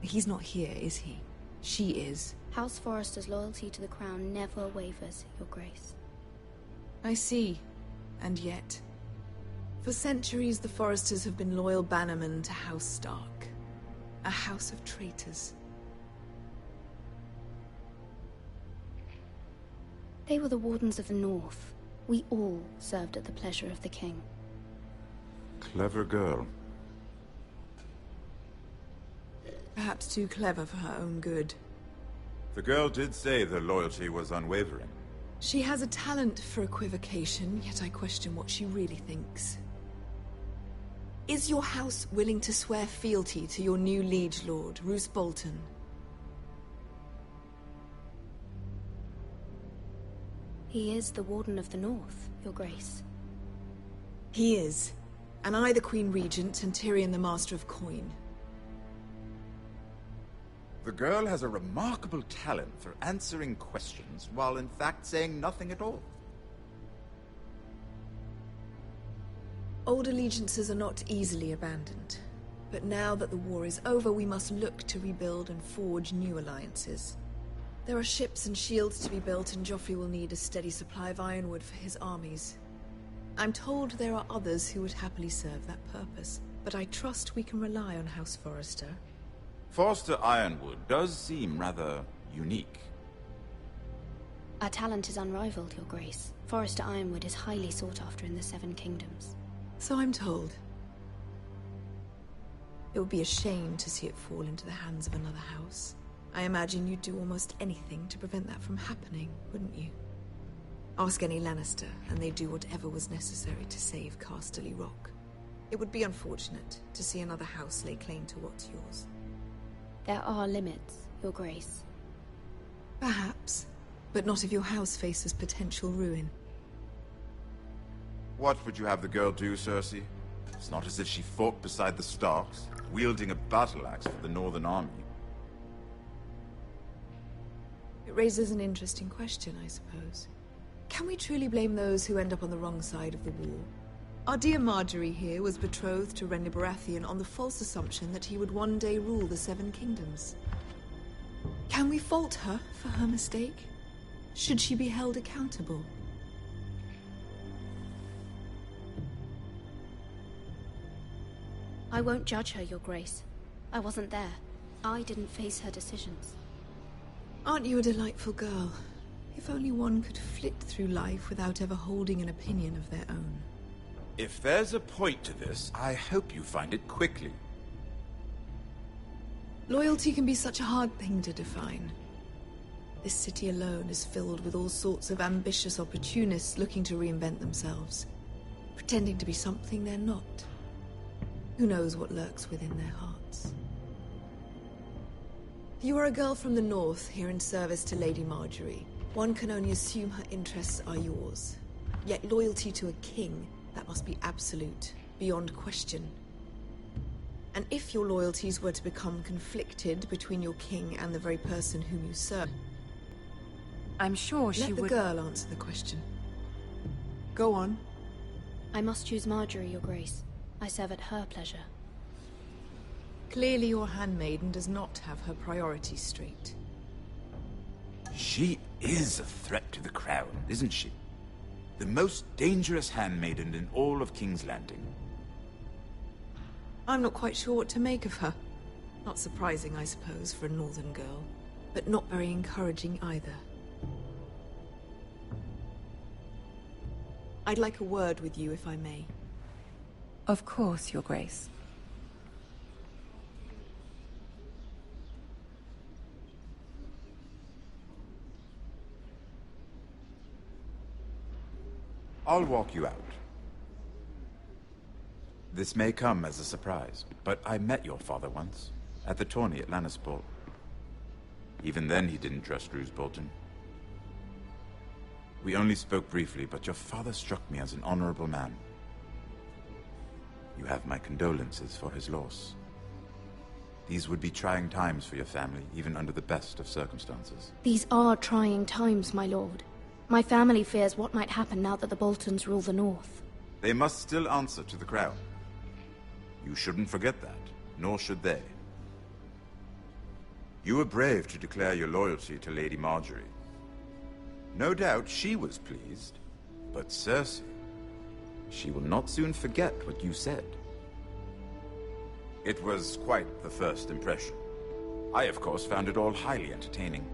He's not here, is he? She is. House Forrester's loyalty to the crown never wavers, Your Grace. I see. And yet... For centuries, the Forresters have been loyal bannermen to House Stark. A house of traitors. They were the Wardens of the North. We all served at the pleasure of the king. Clever girl. Perhaps too clever for her own good. The girl did say their loyalty was unwavering. She has a talent for equivocation, yet I question what she really thinks. Is your house willing to swear fealty to your new liege lord, Roose Bolton? He is the Warden of the North, Your Grace. He is. And I the Queen Regent, and Tyrion the Master of Coin. The girl has a remarkable talent for answering questions, while in fact saying nothing at all. Old allegiances are not easily abandoned. But now that the war is over, we must look to rebuild and forge new alliances. There are ships and shields to be built, and Joffrey will need a steady supply of ironwood for his armies. I'm told there are others who would happily serve that purpose, but I trust we can rely on House Forrester. Forrester Ironwood does seem rather unique. Our talent is unrivaled, Your Grace. Forrester Ironwood is highly sought after in the Seven Kingdoms. So I'm told. It would be a shame to see it fall into the hands of another house. I imagine you'd do almost anything to prevent that from happening, wouldn't you? Ask any Lannister, and they'd do whatever was necessary to save Casterly Rock. It would be unfortunate to see another house lay claim to what's yours. There are limits, Your Grace. Perhaps, but not if your house faces potential ruin. What would you have the girl do, Cersei? It's not as if she fought beside the Starks, wielding a battle axe for the Northern Army. It raises an interesting question, I suppose. Can we truly blame those who end up on the wrong side of the war? Our dear Marjorie here was betrothed to Renly Baratheon on the false assumption that he would one day rule the Seven Kingdoms. Can we fault her for her mistake? Should she be held accountable? I won't judge her, Your Grace. I wasn't there. I didn't face her decisions. Aren't you a delightful girl? If only one could flit through life without ever holding an opinion of their own. If there's a point to this, I hope you find it quickly. Loyalty can be such a hard thing to define. This city alone is filled with all sorts of ambitious opportunists looking to reinvent themselves, pretending to be something they're not. Who knows what lurks within their hearts? You are a girl from the north, here in service to Lady Marjorie. One can only assume her interests are yours. Yet loyalty to a king, that must be absolute, beyond question. And if your loyalties were to become conflicted between your king and the very person whom you serve... I'm sure she would... Let the girl answer the question. Go on. I must choose Marjorie, Your Grace. I serve at her pleasure. Clearly your handmaiden does not have her priorities straight. She is a threat to the crown, isn't she? The most dangerous handmaiden in all of King's Landing. I'm not quite sure what to make of her. Not surprising, I suppose, for a northern girl, but not very encouraging either. I'd like a word with you, if I may. Of course, Your Grace. I'll walk you out. This may come as a surprise, but I met your father once, at the tourney at Lannisport. Even then he didn't trust Roose Bolton. We only spoke briefly, but your father struck me as an honorable man. You have my condolences for his loss. These would be trying times for your family, even under the best of circumstances. These are trying times, my lord. My family fears what might happen now that the Boltons rule the North. They must still answer to the crown. You shouldn't forget that, nor should they. You were brave to declare your loyalty to Lady Marjorie. No doubt she was pleased, but Cersei, she will not soon forget what you said. It was quite the first impression. I, of course, found it all highly entertaining.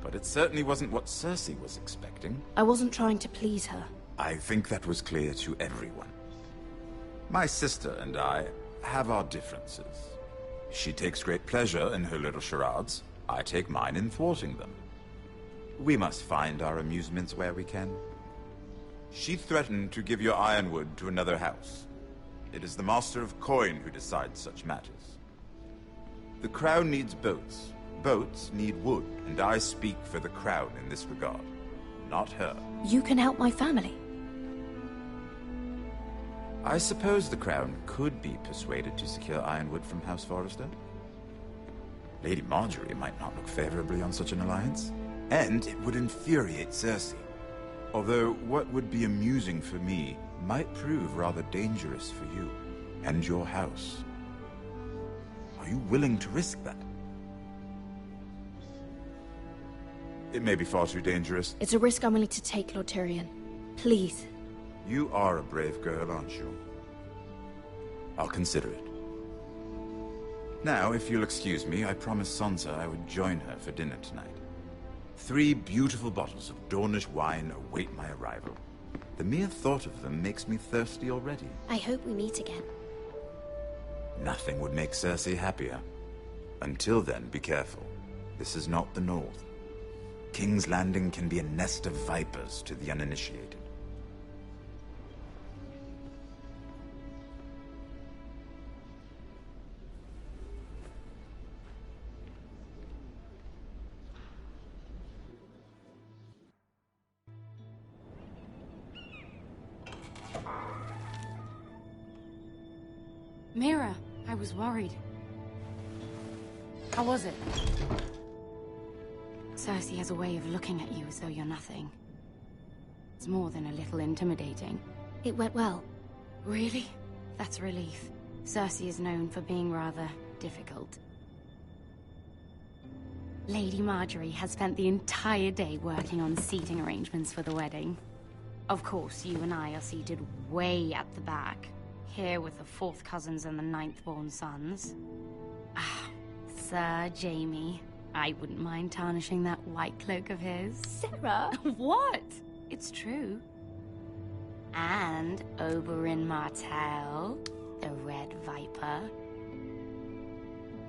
But it certainly wasn't what Cersei was expecting. I wasn't trying to please her. I think that was clear to everyone. My sister and I have our differences. She takes great pleasure in her little charades. I take mine in thwarting them. We must find our amusements where we can. She threatened to give your ironwood to another house. It is the Master of Coin who decides such matters. The crown needs boats. Boats need wood, and I speak for the crown in this regard, not her. You can help my family. I suppose the crown could be persuaded to secure ironwood from House Forrester. Lady Marjorie might not look favorably on such an alliance, and it would infuriate Cersei. Although what would be amusing for me might prove rather dangerous for you and your house. Are you willing to risk that? It may be far too dangerous. It's a risk I'm willing to take, Lord Tyrion. Please. You are a brave girl, aren't you? I'll consider it. Now, if you'll excuse me, I promised Sansa I would join her for dinner tonight. 3 beautiful bottles of Dornish wine await my arrival. The mere thought of them makes me thirsty already. I hope we meet again. Nothing would make Cersei happier. Until then, be careful. This is not the North. King's Landing can be a nest of vipers to the uninitiated. Mira, I was worried. How was it? Cersei has a way of looking at you as though you're nothing. It's more than a little intimidating. It went well. Really? That's a relief. Cersei is known for being rather difficult. Lady Marjorie has spent the entire day working on seating arrangements for the wedding. Of course, you and I are seated way at the back. Here with the 4th cousins and the 9th-born sons. Ah, Sir Jaime. I wouldn't mind tarnishing that white cloak of his. Sarah! What? It's true. And Oberyn Martell, the Red Viper.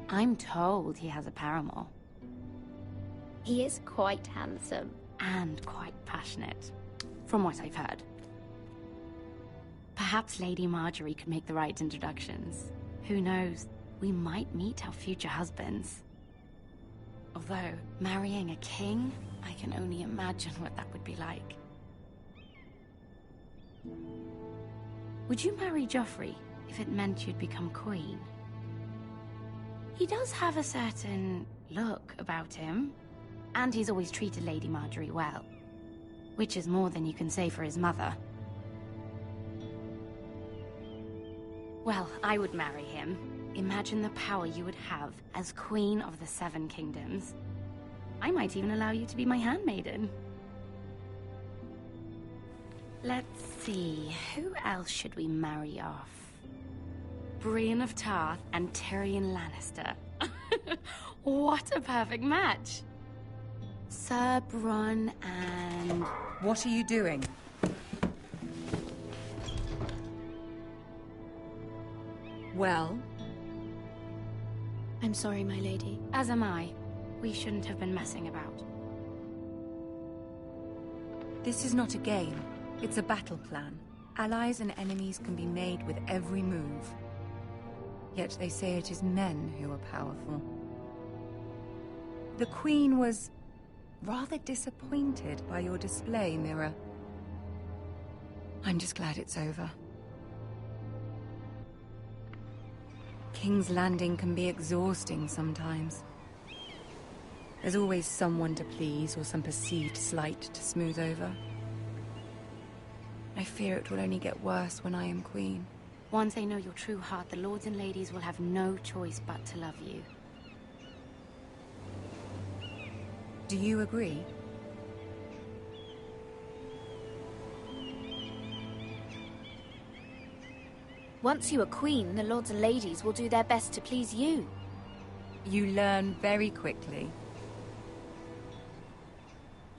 I'm told he has a paramour. He is quite handsome. And quite passionate, from what I've heard. Perhaps Lady Marjorie could make the right introductions. Who knows? We might meet our future husbands. Although, marrying a king, I can only imagine what that would be like. Would you marry Joffrey if it meant you'd become queen? He does have a certain look about him, and he's always treated Lady Marjorie well. Which is more than you can say for his mother. Well, I would marry him. Imagine the power you would have as Queen of the 7 Kingdoms. I might even allow you to be my handmaiden. Let's see, who else should we marry off? Brienne of Tarth and Tyrion Lannister. What a perfect match! Sir Bronn and... What are you doing? Well? I'm sorry, my lady. As am I. We shouldn't have been messing about. This is not a game. It's a battle plan. Allies and enemies can be made with every move. Yet they say it is men who are powerful. The Queen was rather disappointed by your display, Mira. I'm just glad it's over. King's Landing can be exhausting sometimes. There's always someone to please or some perceived slight to smooth over. I fear it will only get worse when I am queen. Once they know your true heart, the lords and ladies will have no choice but to love you. Do you agree? Once you are queen, the lords and ladies will do their best to please you. You learn very quickly.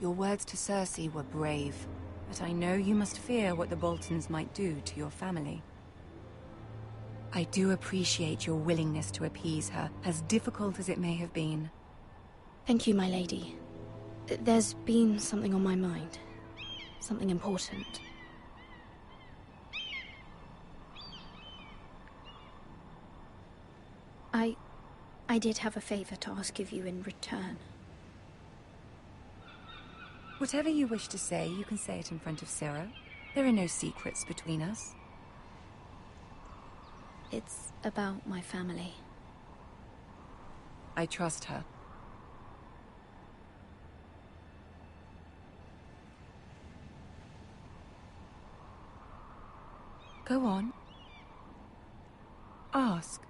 Your words to Cersei were brave, but I know you must fear what the Boltons might do to your family. I do appreciate your willingness to appease her, as difficult as it may have been. Thank you, my lady. There's been something on my mind. Something important. I did have a favor to ask of you in return. Whatever you wish to say, you can say it in front of Sarah. There are no secrets between us. It's about my family. I trust her. Go on. Ask.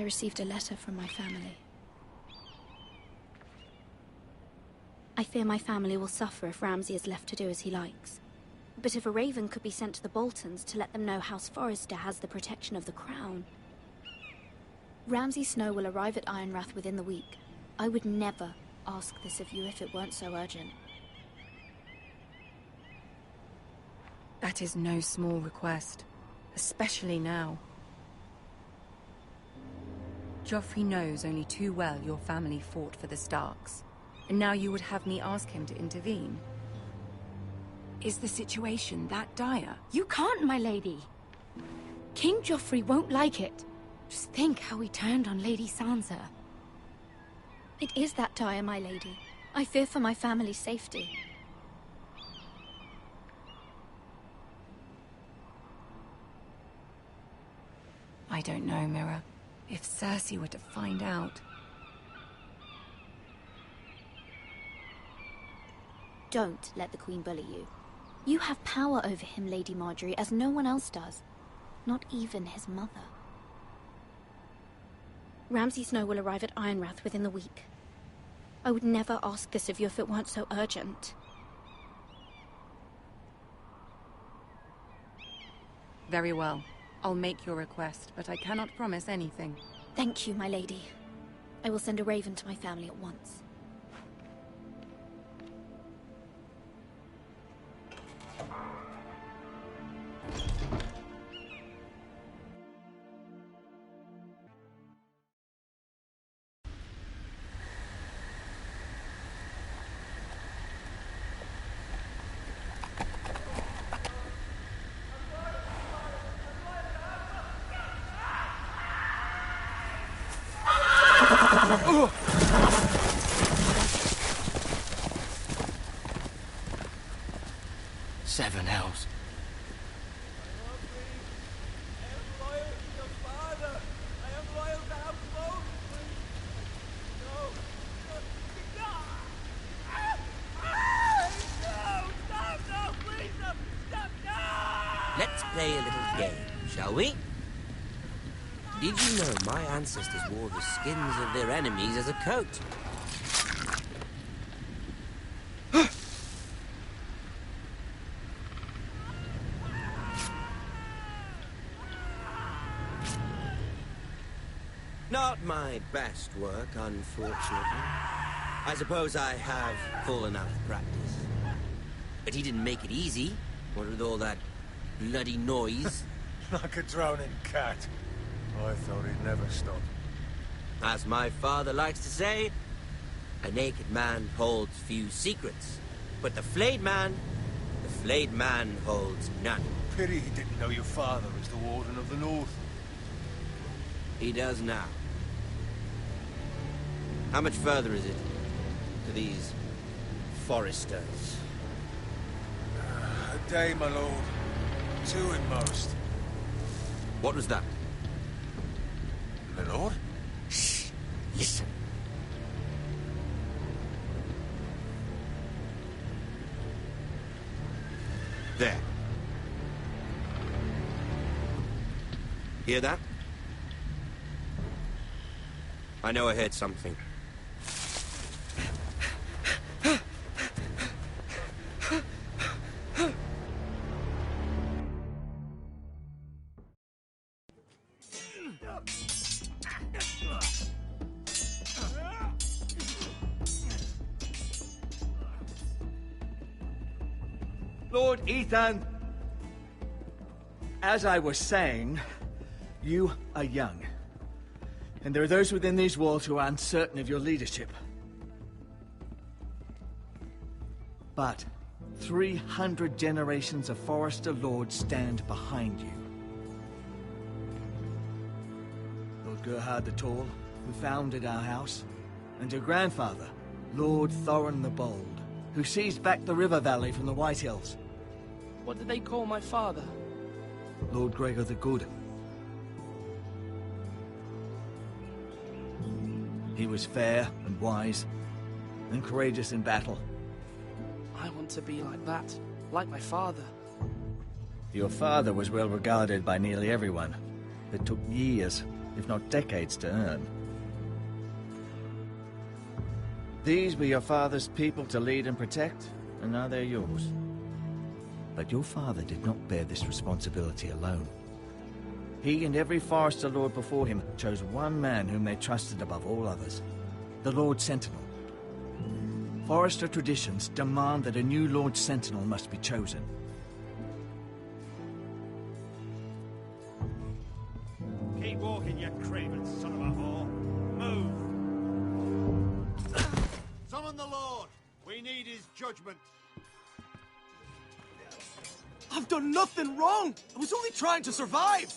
I received a letter from my family. I fear my family will suffer if Ramsay is left to do as he likes. But if a raven could be sent to the Boltons to let them know House Forrester has the protection of the crown... Ramsay Snow will arrive at Ironrath within the week. I would never ask this of you if it weren't so urgent. That is no small request, especially now. Joffrey knows only too well your family fought for the Starks, and now you would have me ask him to intervene. Is the situation that dire? You can't, my lady. King Joffrey won't like it. Just think how he turned on Lady Sansa. It is that dire, my lady. I fear for my family's safety. I don't know, Mira. If Cersei were to find out... Don't let the Queen bully you. You have power over him, Lady Marjorie, as no one else does. Not even his mother. Ramsay Snow will arrive at Ironrath within the week. I would never ask this of you if it weren't so urgent. Very well. I'll make your request, but I cannot promise anything. Thank you, my lady. I will send a raven to my family at once. Seven hells. Let's play a little game, shall we? Did you know my ancestors wore the skins of their enemies as a coat? Not my best work, unfortunately. I suppose I have fallen out of practice. But he didn't make it easy, what with all that bloody noise. Like a drowning cat. I thought he'd never stop. As my father likes to say, a naked man holds few secrets. But the flayed man holds none. Pity he didn't know your father was the Warden of the North. He does now. How much further is it to these Foresters? A day, my lord. 2 at most. What was that? My lord? Shh! Listen. There. Hear that? I know I heard something. Lord Ethan! As I was saying, you are young. And there are those within these walls who are uncertain of your leadership. But 300 generations of Forester lords stand behind you. Lord Gerhard the Tall, who founded our house, and your grandfather, Lord Thorin the Bold, who seized back the river valley from the White Hills. What did they call my father? Lord Gregor the Good. He was fair and wise, and courageous in battle. I want to be like that, like my father. Your father was well regarded by nearly everyone. It took years, if not decades, to earn. These were your father's people to lead and protect, and now they're yours. But your father did not bear this responsibility alone. He and every Forester Lord before him chose one man whom they trusted above all others, the Lord Sentinel. Forester traditions demand that a new Lord Sentinel must be chosen. Keep walking, you craven son of a whore. Move! Summon the Lord! We need his judgment. I've done nothing wrong! I was only trying to survive!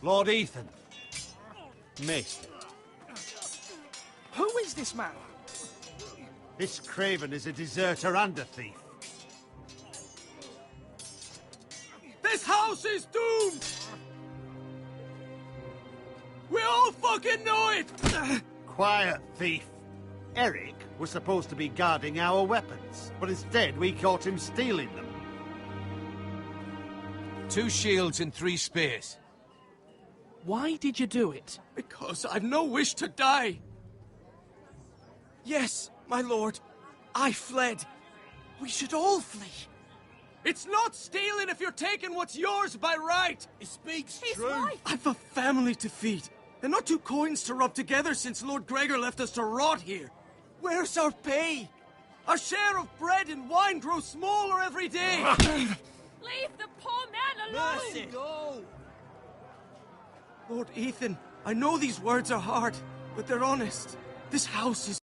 Lord Ethan. Missed. Who is this man? This craven is a deserter and a thief. This house is doomed! We all fucking know it! Quiet, thief. Eric was supposed to be guarding our weapons, but instead we caught him stealing them. 2 shields and 3 spears. Why did you do it? Because I've no wish to die. Yes, my lord. I fled. We should all flee. It's not stealing if you're taking what's yours by right. He speaks He's true. right. I've a family to feed, and not 2 coins to rub together since Lord Gregor left us to rot here. Where's our pay? Our share of bread and wine grows smaller every day. Leave the poor man alone! Mercy. Lord Ethan, I know these words are hard, but they're honest. This house is